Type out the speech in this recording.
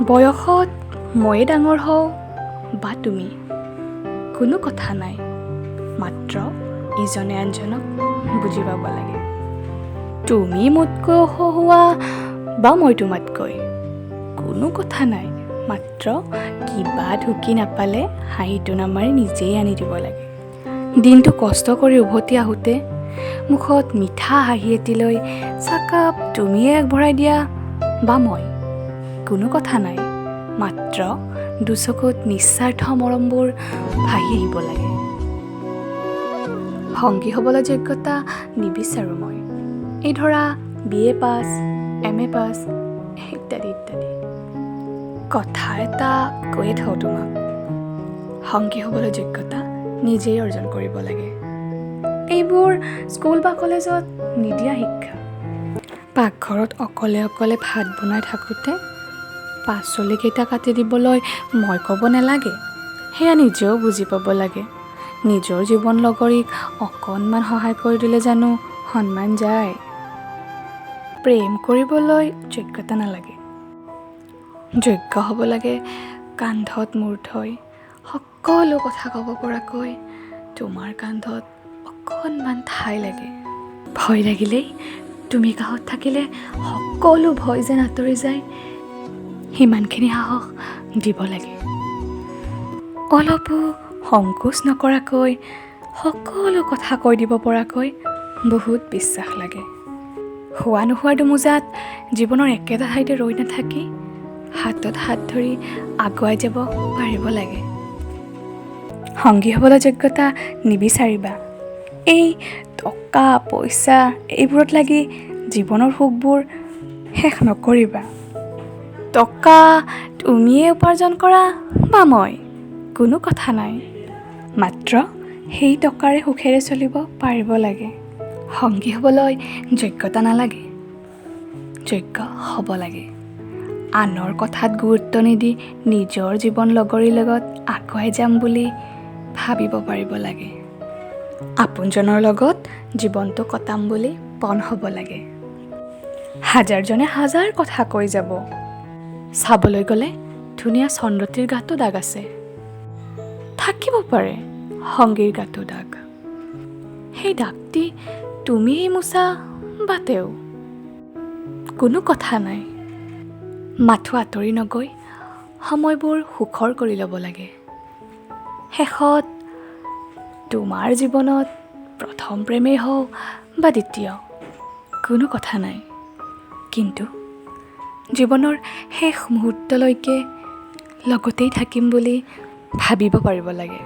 বয়সত ময়ে ডাঙৰ হওঁ বা তুমি, কোনো কথা নাই, মাত্ৰ ইজনে আনজনক বুজি পাব লাগে। তুমি মোতকৈ ওখ হোৱা বা মই তোমাতকৈ, কোনো কথা নাই, মাত্ৰ কিবা ঢুকি নাপালে হাঁহিটো নামাৰি নিজেই আনি দিব লাগে। দিনটো কষ্ট কৰি উভতি আহোঁতে মুখত মিঠা হাঁহি এটি লৈ চাহকাপ তুমিয়ে আগবঢ়াই দিয়া বা মই, কোনো কথা নাই, মাত্ৰ দুচকুত নিস্বাৰ্থ মৰমবোৰ ভাহি আহিব লাগে। সংগী হ'বলৈ যোগ্যতা নিবিচাৰোঁ মই, এই ধৰা BA পাছ, MA পাছ ইত্যাদি ইত্যাদি। কথা এটা কৈয়ে থওঁ তোমাক, সংগী হ'বলৈ যোগ্যতা নিজেই অৰ্জন কৰিব লাগে। এইবোৰ স্কুল বা কলেজত নিদিয়া শিক্ষা। পাকঘৰত অকলে অকলে ভাত বনাই থাকোঁতে পাচলিকেইটা কাটি দিবলৈ মই ক'ব নালাগে, সেয়া নিজেও বুজি পাব লাগে। নিজৰ জীৱন লগৰীক অকণমান সহায় কৰি দিলে জানো সন্মান যায়? প্ৰেম কৰিবলৈ যোগ্যতা নালাগে, যোগ্য হ'ব লাগে কান্ধত মূৰ থৈ সকলো কথা ক'ব পৰাকৈ। তোমাৰ কান্ধত অকণমান ঠাই লাগে, ভয় লাগিলেই তুমি কাষত থাকিলে সকলো ভয় যেন আঁতৰি যায়, সিমানখিনি সাহস দিব লাগে। অলপো সংকোচ নকৰাকৈ সকলো কথা কৈ দিব পৰাকৈ বহুত বিশ্বাস লাগে। হোৱা নোহোৱাৰ দুমোজাত জীৱনৰ একেটা ঠাইতে ৰৈ নাথাকি হাতত হাত ধৰি আগুৱাই যাব পাৰিব লাগে। সংগী হ'বলৈ যোগ্যতা নিবিচাৰিবা এই টকা পইচা এইবোৰত লাগি জীৱনৰ সুখবোৰ শেষ নকৰিবা। টকা তুমিয়ে উপাৰ্জন কৰা বা মই, কোনো কথা নাই, মাত্ৰ সেই টকাৰে সুখেৰে চলিব পাৰিব লাগে। সংগী হ'বলৈ যোগ্যতা নালাগে, যোগ্য হ'ব লাগে। আনৰ কথাত গুৰুত্ব নিদি নিজৰ জীৱন লগৰীৰ লগত আগুৱাই যাম বুলি ভাবিব পাৰিব লাগে। আপোনজনৰ লগত জীৱনটো কটাম বুলি পণ হ'ব লাগে। হাজাৰজনে হাজাৰ কথা কৈ যাব, চাবলৈ গ'লে ধুনীয়া চন্দ্ৰটিৰ গাতো দাগ আছে, থাকিব পাৰে সংগীৰ গাতো দাগ। সেই দাগটি তুমিয়েই মোচা বা তেওঁ, কোনো কথা নাই, মাথো আঁতৰি নগৈ সময়বোৰ সুখৰ কৰি ল'ব লাগে। শেষত তোমাৰ জীৱনত প্ৰথম প্ৰেমেই হওক বা দ্বিতীয়, কোনো কথা নাই, কিন্তু জীৱনৰ শেষ মুহূৰ্তলৈকে লগতেই থাকিম বুলি ভাবিব পাৰিব লাগে।